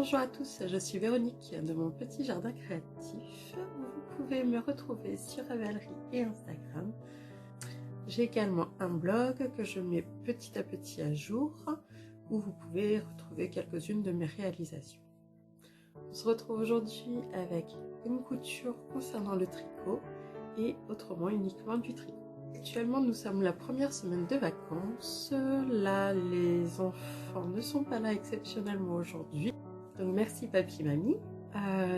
Bonjour à tous, je suis Véronique de mon petit jardin créatif. Vous pouvez me retrouver sur Ravelry et Instagram. J'ai également un blog que je mets petit à petit à jour où vous pouvez retrouver quelques-unes de mes réalisations. On se retrouve aujourd'hui avec une couture concernant le tricot et autrement uniquement du tricot. Actuellement, nous sommes la première semaine de vacances. Là, les enfants ne sont pas là exceptionnellement aujourd'hui. Donc merci papy, mamie,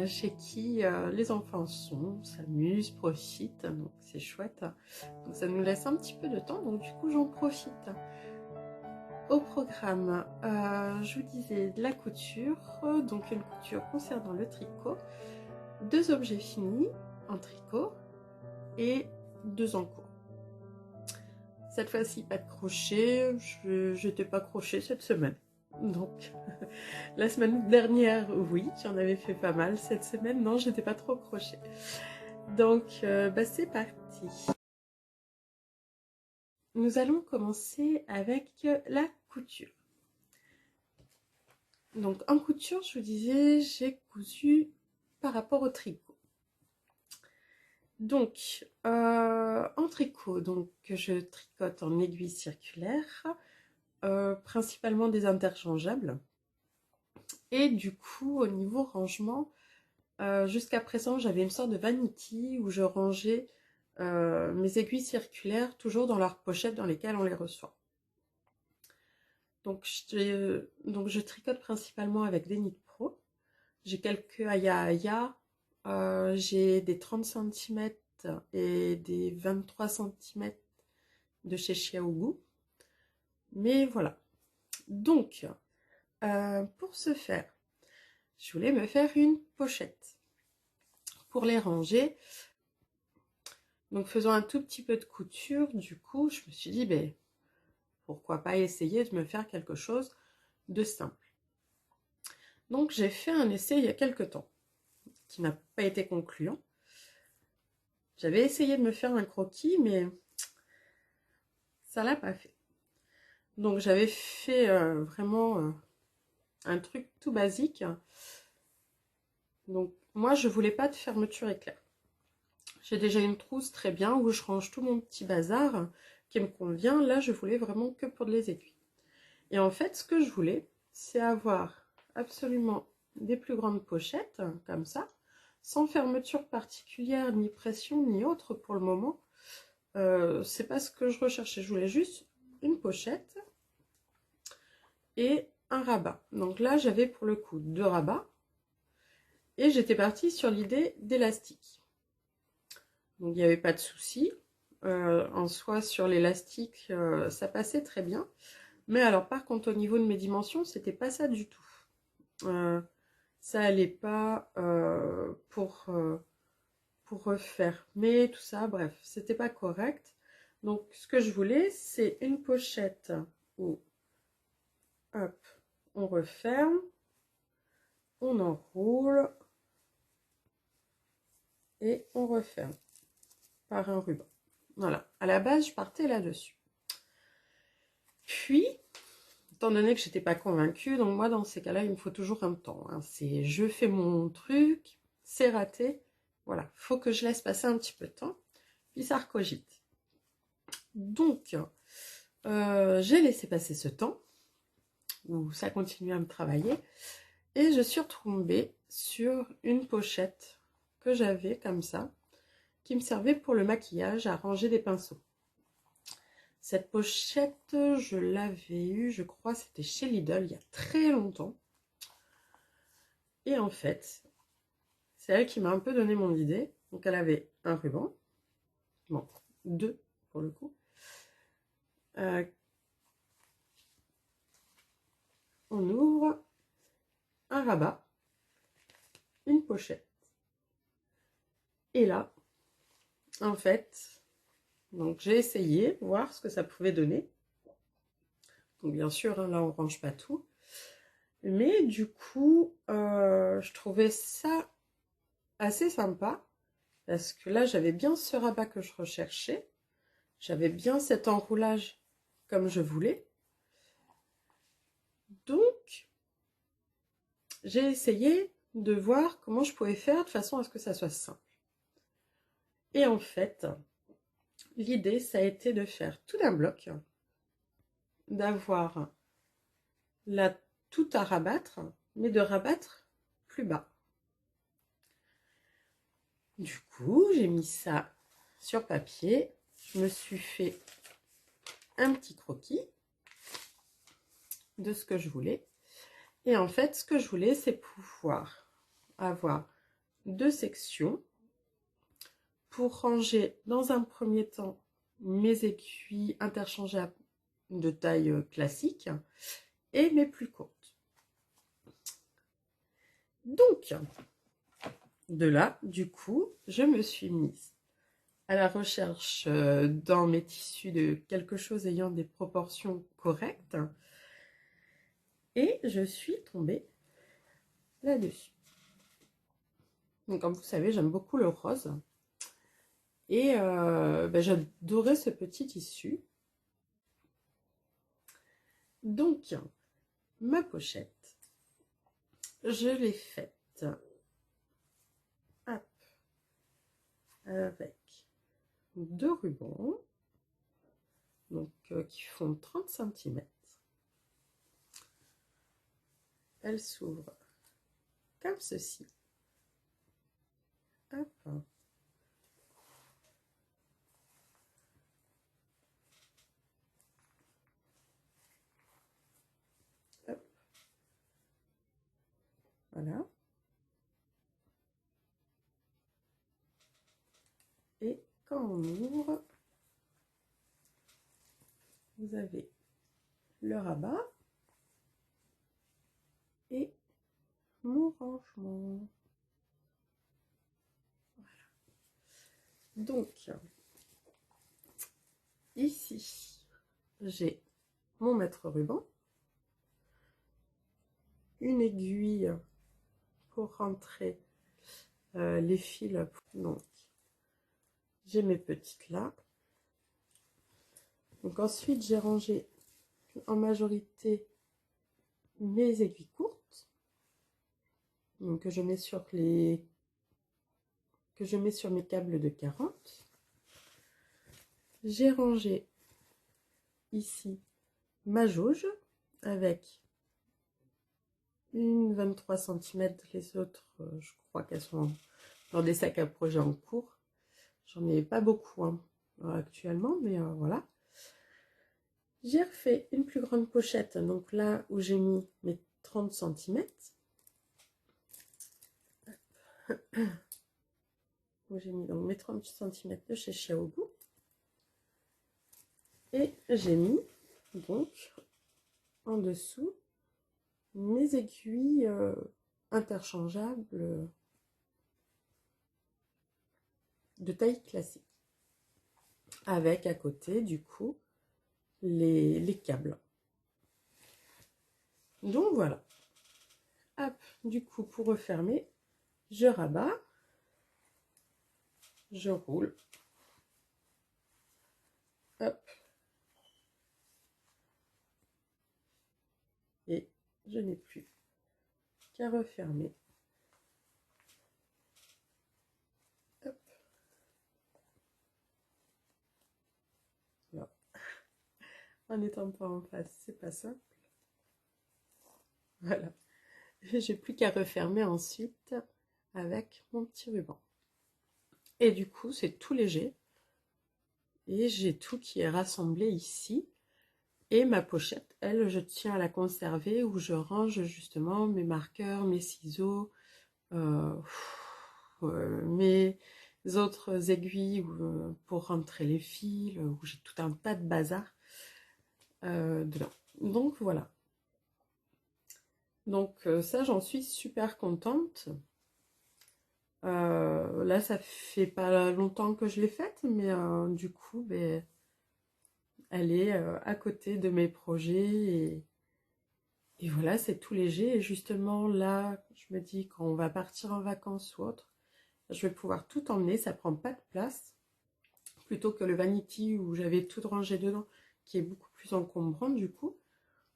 chez qui les enfants s'amusent, profitent, donc c'est chouette. Donc ça nous laisse un petit peu de temps, donc du coup j'en profite. Au programme, je vous disais de la couture, donc une couture concernant le tricot, 2 objets finis en tricot et 2 en cours. Cette fois-ci pas de crochet, je n'étais pas crochet cette semaine. Donc, la semaine dernière, oui, j'en avais fait pas mal. Cette semaine, non, j'étais pas trop crochet. Donc, c'est parti. Nous allons commencer avec la couture. Donc, en couture, je vous disais, j'ai cousu par rapport au tricot. Donc, en tricot, donc, je tricote en aiguille circulaire, principalement des interchangeables. Et du coup, au niveau rangement, jusqu'à présent, j'avais une sorte de vanity où je rangeais mes aiguilles circulaires toujours dans leurs pochettes dans lesquelles on les reçoit. Donc, je tricote principalement avec des Knit Pro. J'ai quelques Aya, j'ai des 30 cm et des 23 cm de chez Xiaogu. Mais voilà. Donc, pour ce faire, je voulais me faire une pochette. Pour les ranger, donc faisant un tout petit peu de couture, du coup, je me suis dit, pourquoi pas essayer de me faire quelque chose de simple. Donc j'ai fait un essai il y a quelques temps, qui n'a pas été concluant. J'avais essayé de me faire un croquis, mais ça l'a pas fait. Donc j'avais fait vraiment un truc tout basique. Donc moi, je voulais pas de fermeture éclair. J'ai déjà une trousse très bien où je range tout mon petit bazar qui me convient. Là, je voulais vraiment que pour les aiguilles. Et en fait, ce que je voulais, c'est avoir absolument des plus grandes pochettes, comme ça, sans fermeture particulière, ni pression, ni autre pour le moment. C'est pas ce que je recherchais. Je voulais juste une pochette et un rabat. Donc là, j'avais pour le coup 2 rabats. Et j'étais partie sur l'idée d'élastique. Donc il n'y avait pas de souci. En soi, sur l'élastique, ça passait très bien. Mais alors, par contre, au niveau de mes dimensions, c'était pas ça du tout. Ça allait pas pour refaire. Mais tout ça, bref, c'était pas correct. Donc, ce que je voulais, c'est une pochette où, hop, on referme, on enroule et on referme par un ruban. Voilà, à la base, je partais là-dessus. Puis, étant donné que j'étais pas convaincue, donc moi, dans ces cas-là, il me faut toujours un temps. Hein. C'est je fais mon truc, c'est raté. Voilà, faut que je laisse passer un petit peu de temps, puis ça recogite. Donc, j'ai laissé passer ce temps, où ça continuait à me travailler, et je suis retombée sur une pochette que j'avais comme ça, qui me servait pour le maquillage, à ranger des pinceaux. Cette pochette, je l'avais eue, je crois, c'était chez Lidl, il y a très longtemps. Et en fait, c'est elle qui m'a un peu donné mon idée. Donc elle avait un ruban, bon, 2 pour le coup. On ouvre un rabat, une pochette. Et là, en fait, donc j'ai essayé, voir ce que ça pouvait donner. Donc bien sûr, hein, là on range pas tout. Mais du coup, je trouvais ça assez sympa. Parce que là, j'avais bien ce rabat que je recherchais. J'avais bien cet enroulage comme je voulais. Donc, j'ai essayé de voir comment je pouvais faire de façon à ce que ça soit simple. Et en fait, l'idée, ça a été de faire tout d'un bloc, d'avoir là tout à rabattre, mais de rabattre plus bas. Du coup, j'ai mis ça sur papier, je me suis fait un petit croquis de ce que je voulais. Et en fait, ce que je voulais, c'est pouvoir avoir deux sections pour ranger dans un premier temps mes aiguilles interchangeables de taille classique et mes plus courtes. Donc, de là, du coup, je me suis mise à la recherche dans mes tissus de quelque chose ayant des proportions correctes et je suis tombée là-dessus. Donc, comme vous savez, j'aime beaucoup le rose et j'adorais ce petit tissu. Donc, ma pochette, je l'ai faite avec deux rubans donc, qui font 30 cm. Elle s'ouvre comme ceci. Hop. Hop. Voilà. Et quand on ouvre, vous avez le rabat et mon rangement. Voilà. Donc, ici, j'ai mon mètre-ruban, une aiguille pour rentrer les fils. Donc, j'ai mes petites là. Donc ensuite, j'ai rangé en majorité mes aiguilles courtes, donc que je mets sur mes câbles de 40. J'ai rangé ici ma jauge avec une 23 cm, les autres, je crois qu'elles sont dans des sacs à projet en cours. J'en ai pas beaucoup hein, actuellement, mais voilà. J'ai refait une plus grande pochette, donc là où j'ai mis mes 30 cm. Où j'ai mis donc mes 30 cm de chez Xiaobu. Et j'ai mis donc en dessous mes aiguilles interchangeables de taille classique. Avec à côté du coup les câbles. Donc voilà. Hop, du coup pour refermer, je rabats, je roule. Hop. Et je n'ai plus qu'à refermer. Hop. Voilà. En n'étant pas en face, c'est pas simple. Voilà. J'ai plus qu'à refermer ensuite avec mon petit ruban. Et du coup, c'est tout léger. Et j'ai tout qui est rassemblé ici. Et ma pochette, elle, je tiens à la conserver où je range justement mes marqueurs, mes ciseaux, mes autres aiguilles pour rentrer les fils, où j'ai tout un tas de bazar dedans. Donc voilà. Donc ça, j'en suis super contente. Là, ça fait pas longtemps que je l'ai faite, mais du coup, ben, elle est à côté de mes projets et voilà, c'est tout léger. Et justement, là, je me dis quand on va partir en vacances ou autre, je vais pouvoir tout emmener, ça prend pas de place. Plutôt que le vanity où j'avais tout rangé dedans, qui est beaucoup plus encombrant du coup.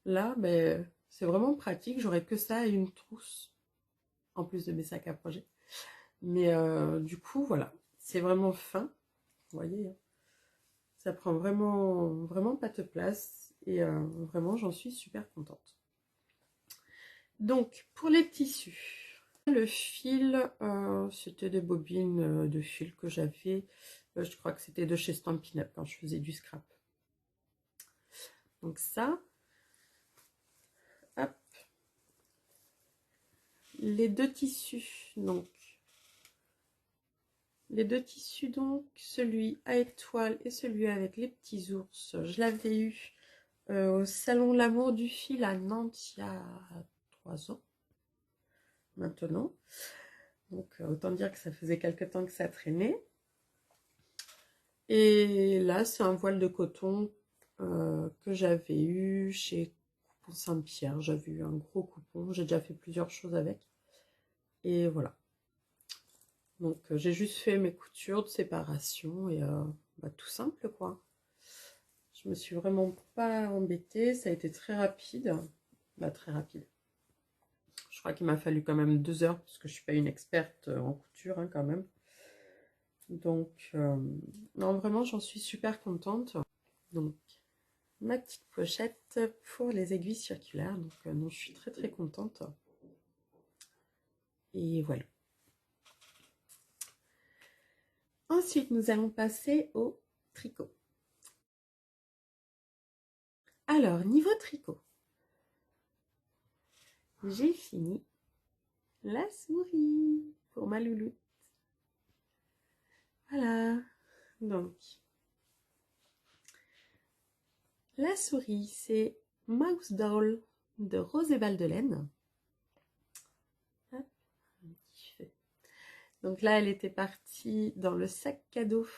Là, ben, c'est vraiment pratique, j'aurais que ça et une trousse en plus de mes sacs à projet. Mais du coup, voilà, c'est vraiment fin, vous voyez, hein. Ça prend vraiment, vraiment pas de place et vraiment, j'en suis super contente. Donc, pour les tissus, le fil, c'était des bobines de fil que j'avais, je crois que c'était de chez Stampin' Up quand je faisais du scrap. Donc ça, hop, les deux tissus, donc celui à étoile et celui avec les petits ours, je l'avais eu au salon L'amour du fil à Nantes il y a 3 ans maintenant. Donc autant dire que ça faisait quelque temps que ça traînait. Et là, c'est un voile de coton que j'avais eu chez Coupon Saint-Pierre. J'avais eu un gros coupon, j'ai déjà fait plusieurs choses avec. Et voilà. Donc j'ai juste fait mes coutures de séparation et bah, tout simple quoi. Je me suis vraiment pas embêtée, ça a été très rapide. Bah, très rapide. Je crois qu'il m'a fallu quand même 2 heures parce que je suis pas une experte en couture hein, quand même. Donc non vraiment j'en suis super contente. Donc ma petite pochette pour les aiguilles circulaires. Donc non, je suis très très contente. Et voilà. Ensuite, nous allons passer au tricot. Alors, niveau tricot, j'ai fini la souris pour ma louloute. Voilà. Donc, la souris, c'est Mouse Doll de Rose et Valdelaine. Donc là, elle était partie dans le sac cadeau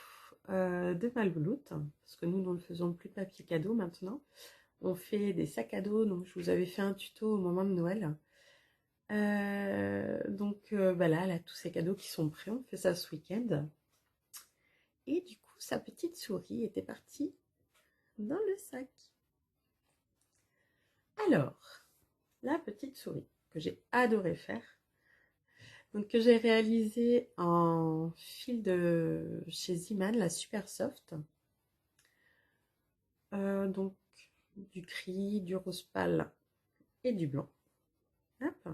de ma louloute, parce que nous ne faisons plus de papier cadeau maintenant. On fait des sacs à dos, donc je vous avais fait un tuto au moment de Noël. Donc bah là, elle a tous ses cadeaux qui sont prêts, on fait ça ce week-end. Et du coup, sa petite souris était partie dans le sac. Alors, la petite souris que j'ai adoré faire, donc que j'ai réalisée en fil de chez Ziman, la Super Soft. Donc du gris, du rose pâle et du blanc. Hop.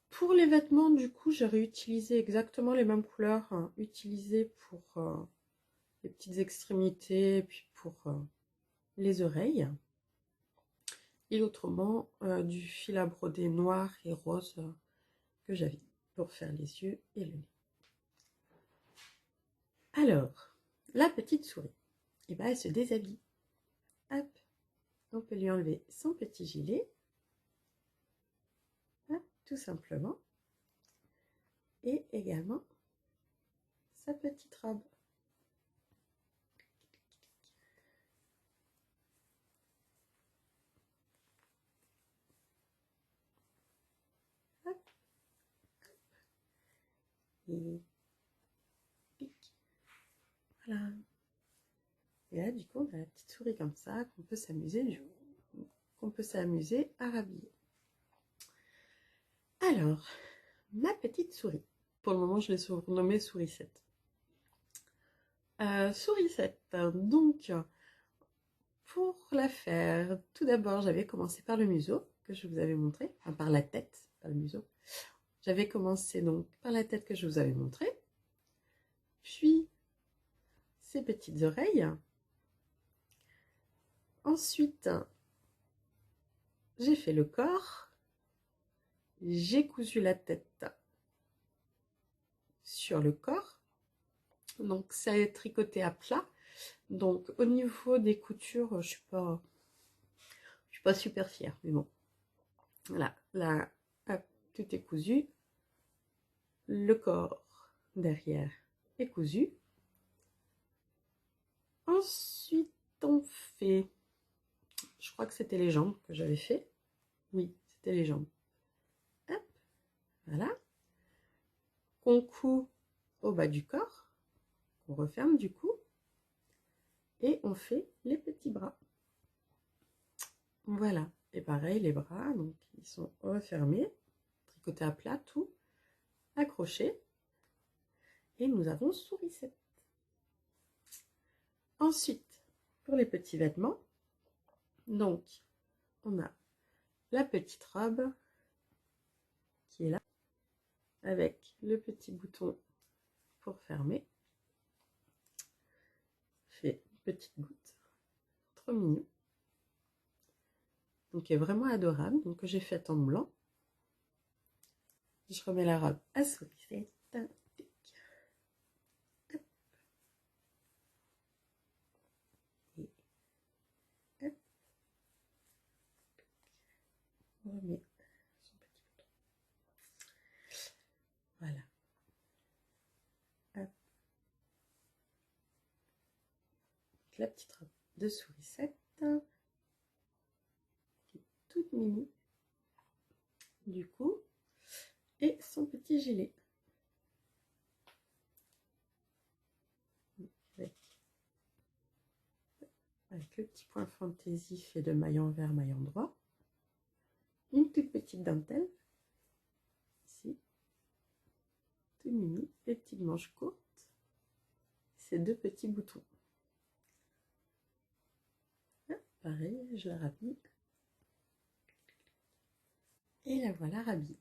Pour les vêtements, du coup, j'ai réutilisé exactement les mêmes couleurs utilisées pour les petites extrémités et puis pour les oreilles. Et autrement, du fil à broder noir et rose que j'avais pour faire les yeux et le nez. Alors, la petite souris, et ben, elle se déshabille. Hop, on peut lui enlever son petit gilet. Hop, tout simplement. Et également sa petite robe. Hop. Et pic. Voilà. Et là, du coup, on a la petite souris comme ça qu'on peut s'amuser à rhabiller. Alors, ma petite souris. Pour le moment, je l'ai surnommée Sourisette. Sourisette, donc, pour la faire, tout d'abord, j'avais commencé par le museau, que je vous avais montré, enfin par la tête, pas le museau. J'avais commencé donc par la tête que je vous avais montré, puis ses petites oreilles. Ensuite, j'ai fait le corps, j'ai cousu la tête sur le corps, donc ça est tricoté à plat. Donc au niveau des coutures, je suis pas super fière, mais bon. Voilà, là, hop, tout est cousu. Le corps derrière est cousu. Ensuite, on fait, je crois que c'était les jambes que j'avais fait. Oui, c'était les jambes. Hop, voilà. Qu'on coud au bas du corps, on referme du coup, et on fait les petits bras. Voilà. Et pareil, les bras, donc ils sont refermés, tricotés à plat, tout, accrochés. Et nous avons sourisette. Ensuite, pour les petits vêtements, donc on a la petite robe qui est là, avec le petit bouton pour fermer. Fait une petite goutte, trop mignon. Donc elle est vraiment adorable, donc que j'ai faite en blanc. Je remets la robe à sourisette. Et hop. On remet son petit bouton. Voilà. Hop. La petite robe de sourisette. Qui est toute mimi. Du coup. Et son petit gilet. Avec le petit point fantaisie fait de maille envers, maille endroit. Une toute petite dentelle. Ici. Tout mimi. Les petites manches courtes. Ces deux petits boutons. Ah, pareil, je la rhabille. Et la voilà rhabillée.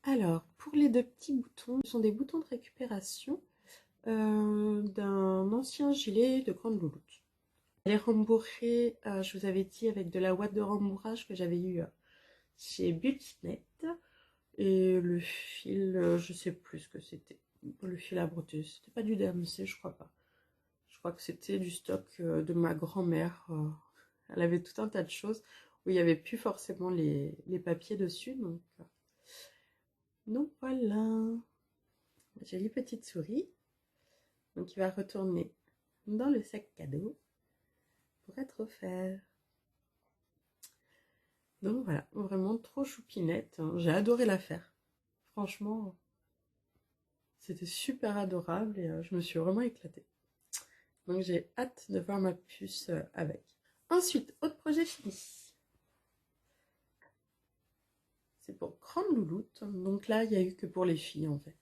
Alors, pour les deux petits boutons, ce sont des boutons de récupération d'un ancien gilet de grande louloute. Elle est rembourrée, je vous avais dit, avec de la ouate de rembourrage que j'avais eu chez Butinette. Et le fil, je sais plus ce que c'était. Le fil à broder, c'était pas du DMC, je crois pas. Je crois que c'était du stock de ma grand-mère. Elle avait tout un tas de choses où il n'y avait plus forcément les papiers dessus. Donc voilà. Jolie petite souris. Donc il va retourner dans le sac cadeau pour être offert. Donc voilà, vraiment trop choupinette. Hein. J'ai adoré la faire. Franchement, c'était super adorable et je me suis vraiment éclatée. Donc j'ai hâte de voir ma puce avec. Ensuite, autre projet fini. C'est pour Grande Louloute. Donc là, il n'y a eu que pour les filles en fait.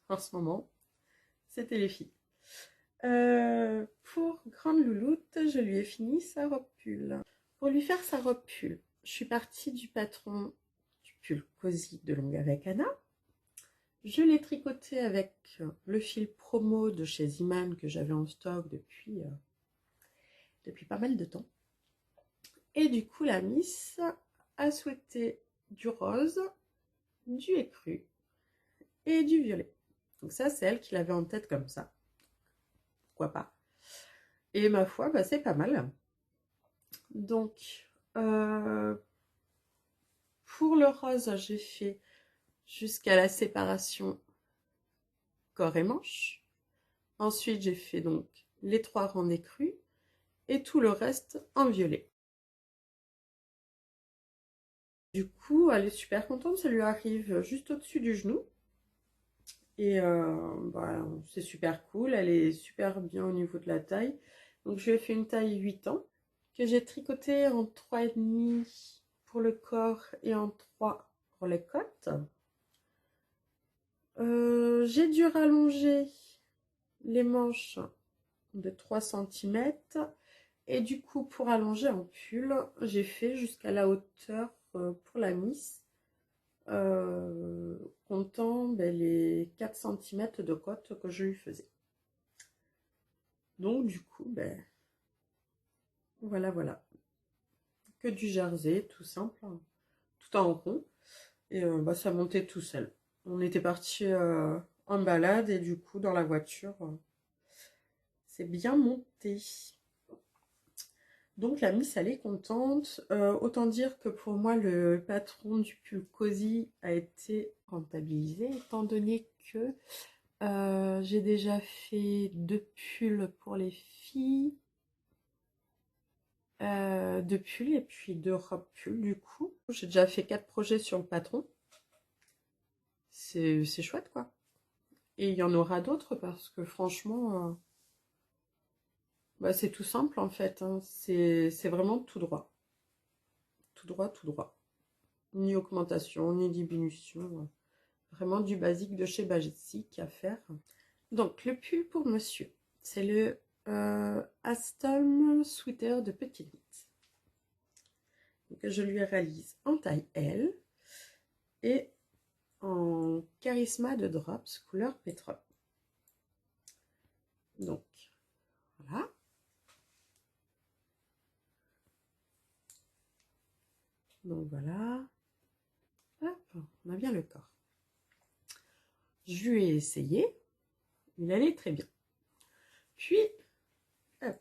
En ce moment, c'était les filles. Pour Grande Louloute, je lui ai fini sa robe pull. Pour lui faire sa robe pull, je suis partie du patron du pull Cosy de Longue avec Anna. Je l'ai tricoté avec le fil promo de chez Iman que j'avais en stock depuis pas mal de temps. Et du coup, la Miss a souhaité du rose, du écru et du violet. Donc ça, c'est elle qui l'avait en tête comme ça. Pourquoi pas. Et ma foi, bah, c'est pas mal. Donc, pour le rose, j'ai fait jusqu'à la séparation corps et manche. Ensuite, j'ai fait donc les 3 rangs d'écrus et tout le reste en violet. Du coup, elle est super contente, ça lui arrive juste au-dessus du genou. Et bah, c'est super cool, elle est super bien au niveau de la taille. Donc je lui ai fait une taille 8 ans, que j'ai tricoté en 3,5 pour le corps et en 3 pour les côtes. J'ai dû rallonger les manches de 3 cm. Et du coup, pour allonger un pull, j'ai fait jusqu'à la hauteur pour la Miss. Comptant les 4 cm de côte que je lui faisais. Donc du coup, voilà. Que du jersey, tout simple, hein, tout en rond. Et ça montait tout seul. On était parti en balade et du coup, dans la voiture, c'est bien monté. Donc la Miss, elle est contente. Autant dire que pour moi, le patron du pull Cosy a été rentabilisé, étant donné que j'ai déjà fait 2 pulls pour les filles, 2 pulls et puis 2 robes pulls du coup. J'ai déjà fait 4 projets sur le patron. C'est chouette quoi. Et il y en aura d'autres parce que franchement, c'est tout simple en fait. Hein. C'est vraiment tout droit. tout droit, tout droit. Ni augmentation, ni diminution. Vraiment du basique de chez Basic à faire. Donc, le pull pour monsieur, c'est le Aston Sweater de Petite Vite. Que je lui réalise en taille L et en Charisma de Drops couleur pétrole. Donc, voilà. Donc, voilà. Hop, on a bien le corps. Je lui ai essayé. Il allait très bien. Puis, hop,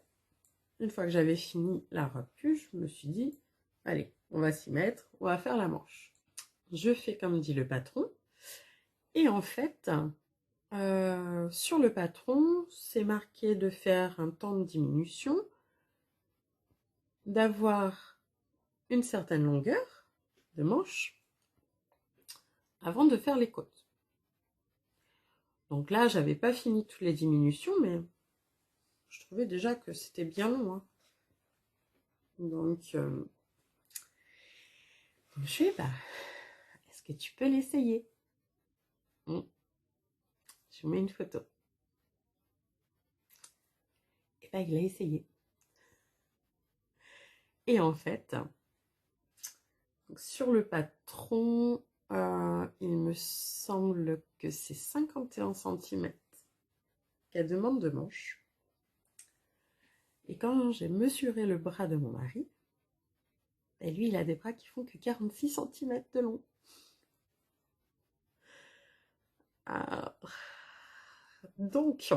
une fois que j'avais fini la robe pull, je me suis dit, allez, on va s'y mettre, on va faire la manche. Je fais comme dit le patron. Et en fait, sur le patron, c'est marqué de faire un temps de diminution, d'avoir une certaine longueur de manche avant de faire les côtes. Donc là, j'avais pas fini toutes les diminutions, mais je trouvais déjà que c'était bien long. Hein. Donc, je sais pas. Est-ce que tu peux l'essayer? Je vous mets une photo. Et ben, il a essayé. Et en fait, sur le patron, il me semble que c'est 51 cm qu'elle demande de manche. Et quand j'ai mesuré le bras de mon mari, et lui, il a des bras qui font que 46 cm de long. Donc,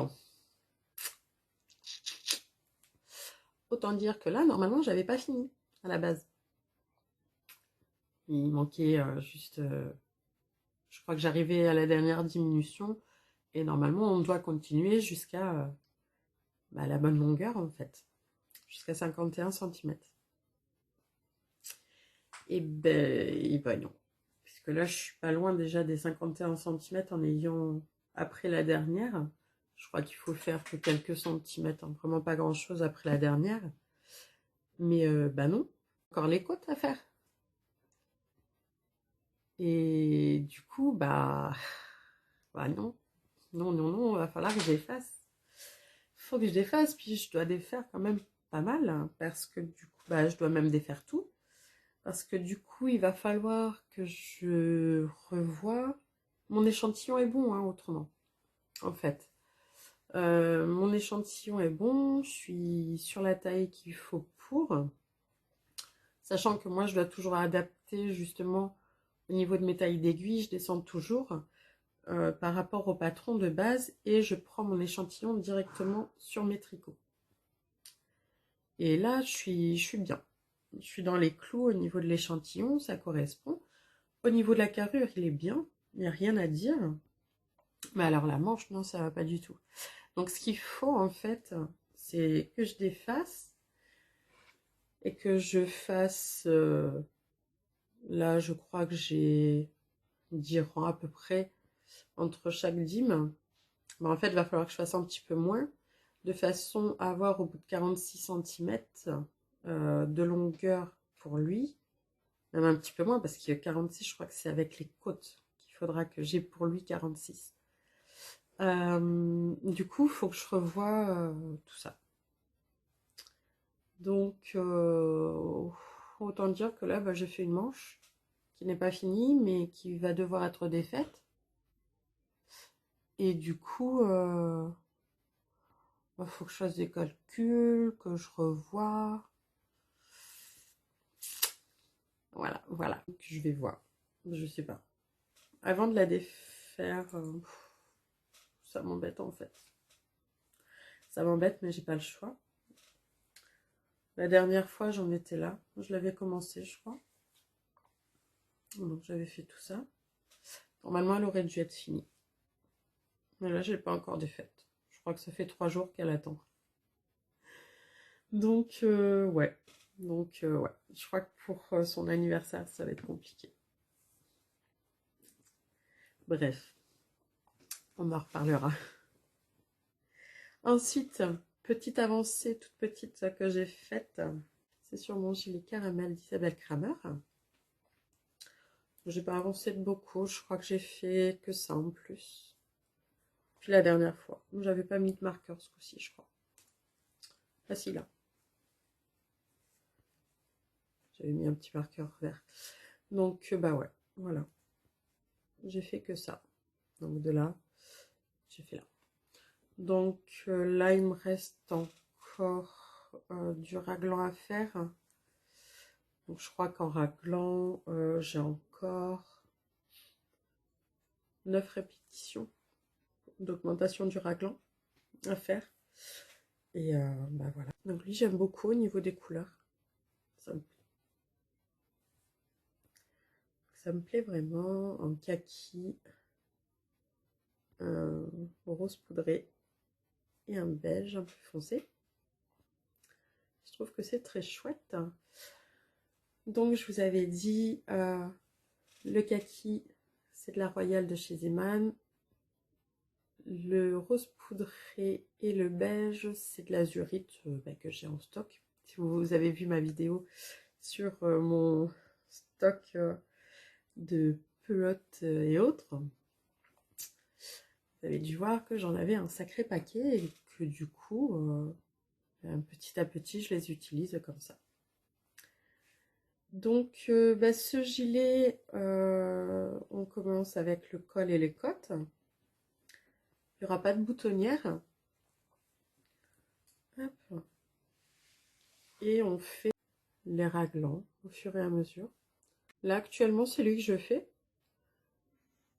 autant dire que là, normalement, j'avais pas fini à la base. Il manquait juste... je crois que j'arrivais à la dernière diminution. Et normalement, on doit continuer jusqu'à la bonne longueur, en fait. Jusqu'à 51 cm. Et ben non. Puisque là, je suis pas loin déjà des 51 cm en ayant... Après la dernière, je crois qu'il faut faire que quelques centimètres. Hein, vraiment pas grand-chose après la dernière. Mais non. Encore les côtes à faire. Et du coup, non. Non, il va falloir que je défasse. Faut que je défasse, puis je dois défaire quand même pas mal, hein, parce que du coup, je dois même défaire tout. Parce que du coup, il va falloir que je revoie. Mon échantillon est bon, hein, autrement, en fait. Mon échantillon est bon, je suis sur la taille qu'il faut pour. Sachant que moi, je dois toujours adapter, justement, au niveau de mes tailles d'aiguille, je descends toujours par rapport au patron de base et je prends mon échantillon directement sur mes tricots. Et là, je suis bien. Je suis dans les clous au niveau de l'échantillon, ça correspond. Au niveau de la carrure, il est bien, il n'y a rien à dire. Mais alors la manche, non, ça va pas du tout. Donc ce qu'il faut en fait, c'est que je défasse et que je fasse... là, je crois que j'ai 10 rangs à peu près entre chaque dîme. En fait, il va falloir que je fasse un petit peu moins, de façon à avoir au bout de 46 cm de longueur pour lui, même un petit peu moins, parce qu'il y a 46, je crois que c'est avec les côtes qu'il faudra que j'ai pour lui 46. Du coup, il faut que je revoie tout ça. Donc, autant dire que là, j'ai fait une manche qui n'est pas finie, mais qui va devoir être défaite. Et du coup, faut que je fasse des calculs, que je revoie. Voilà. Je vais voir. Je sais pas. Avant de la défaire, ça m'embête en fait. Ça m'embête, mais j'ai pas le choix. La dernière fois, j'en étais là. Je l'avais commencé, je crois. Donc j'avais fait tout ça. Normalement, elle aurait dû être finie. Mais là, je l'ai pas encore défaite. Je crois que ça fait 3 jours qu'elle attend. Donc, ouais. Donc, ouais. Je crois que pour son anniversaire, ça va être compliqué. Bref. On en reparlera. Ensuite, petite avancée toute petite que j'ai faite. C'est sur mon gilet caramel d'Isabelle Kramer. J'ai pas avancé de beaucoup, je crois que j'ai fait que ça en plus. Puis la dernière fois, j'avais pas mis de marqueur ce coup-ci, je crois. Ah si, là. J'avais mis un petit marqueur vert. Donc, bah ouais, voilà. J'ai fait que ça. Donc de là, j'ai fait là. Donc là, il me reste encore du raglan à faire. Donc je crois qu'en raglan, j'ai encore 9 répétitions d'augmentation du raglan à faire. Et bah voilà. Donc lui, j'aime beaucoup au niveau des couleurs. Ça me plaît vraiment, en kaki, un rose poudré et un beige un peu foncé. Je trouve que c'est très chouette. Donc je vous avais dit, le kaki, c'est de la Royale de chez Zeman. Le rose poudré et le beige, c'est de l'azurite que j'ai en stock. Si vous avez vu ma vidéo sur mon stock de pelotes et autres, vous avez dû voir que j'en avais un sacré paquet et que du coup, petit à petit, je les utilise comme ça. Donc, ce gilet, on commence avec le col et les côtes. Il n'y aura pas de boutonnière. Hop. Et on fait les raglans au fur et à mesure. Là, actuellement, c'est lui que je fais.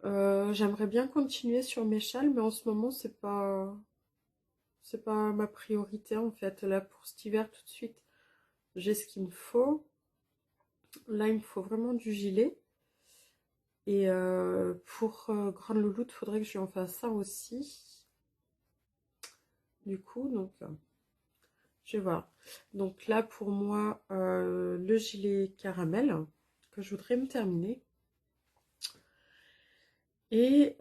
J'aimerais bien continuer sur mes châles, mais en ce moment, c'est pas ma priorité en fait. Là, pour cet hiver, tout de suite, j'ai ce qu'il me faut. Là, il me faut vraiment du gilet. Et pour Grande Louloute, il faudrait que je lui en fasse ça aussi. Du coup, donc, je vais voir. Donc là, pour moi, le gilet caramel que je voudrais me terminer. Et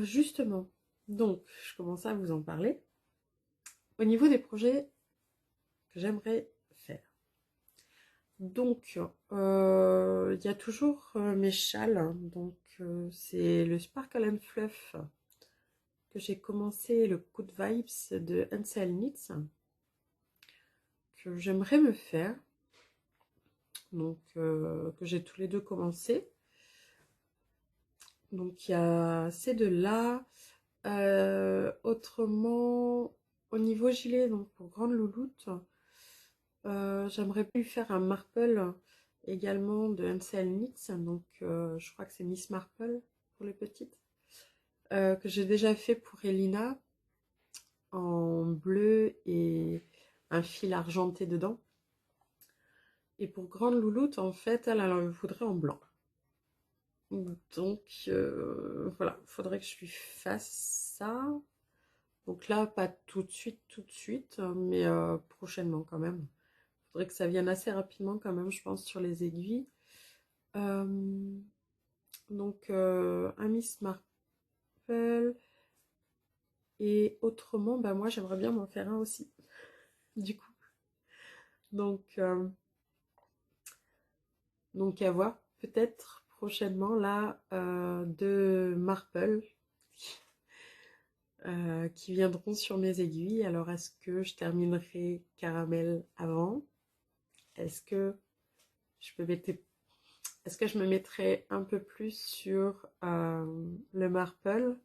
justement, donc, je commence à vous en parler. Au niveau des projets que j'aimerais faire. Donc, il y a toujours mes châles. Donc, c'est le Sparkle and Fluff que j'ai commencé, le Good Vibes de Ansel Knits, que j'aimerais me faire. Donc, que j'ai tous les deux commencé. Donc, il y a ces deux-là. Autrement, au niveau gilet, donc pour Grande Louloute, j'aimerais lui faire un marple également de Ansel Knits. Donc, je crois que c'est Miss Marple pour les petites. Que j'ai déjà fait pour Elina en bleu et un fil argenté dedans. Et pour Grande Louloute, en fait, elle en voudrait en blanc. Donc, voilà, il faudrait que je lui fasse ça. Donc là, pas tout de suite, mais prochainement quand même. Il faudrait que ça vienne assez rapidement quand même, je pense, sur les aiguilles. Donc, un Miss Marple. Et autrement, bah moi, j'aimerais bien m'en faire un aussi, du coup. Donc à voir. Peut-être prochainement, là, de Marple qui viendront sur mes aiguilles. Alors, est-ce que je terminerai caramel avant? Est-ce que je peux mettre... Est-ce que je me mettrai un peu plus sur le Marple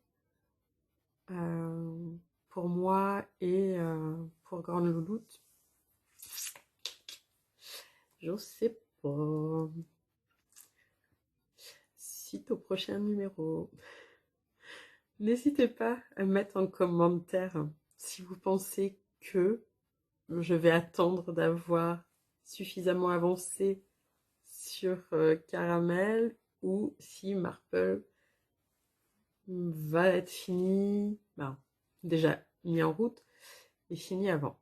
pour moi et pour Grande Louloute? Je sais pas. Suite au prochain numéro. N'hésitez pas à mettre en commentaire si vous pensez que je vais attendre d'avoir suffisamment avancé sur Caramel ou si Marple va être fini, déjà mis en route et fini avant.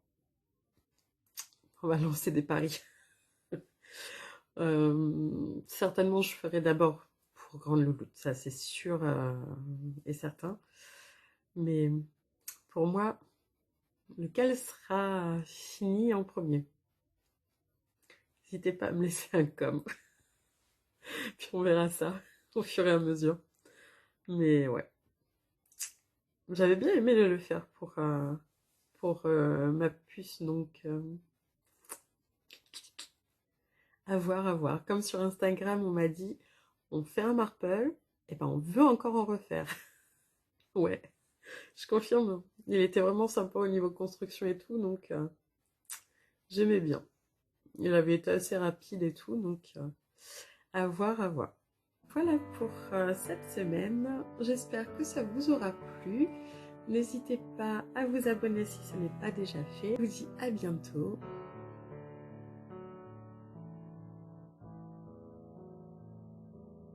On va lancer des paris. Certainement, je ferai d'abord pour Grande Louloute, ça c'est sûr et certain. Mais pour moi, lequel sera fini en premier? N'hésitez pas à me laisser un com. Puis on verra ça au fur et à mesure. Mais ouais, j'avais bien aimé le faire pour ma puce, donc à voir, à voir. Comme sur Instagram, on m'a dit, on fait un marple, et ben on veut encore en refaire. Ouais, je confirme. Il était vraiment sympa au niveau construction et tout, donc j'aimais bien. Il avait été assez rapide et tout, donc à voir, à voir. Voilà pour cette semaine. J'espère que ça vous aura plu. N'hésitez pas à vous abonner si ce n'est pas déjà fait. Je vous dis à bientôt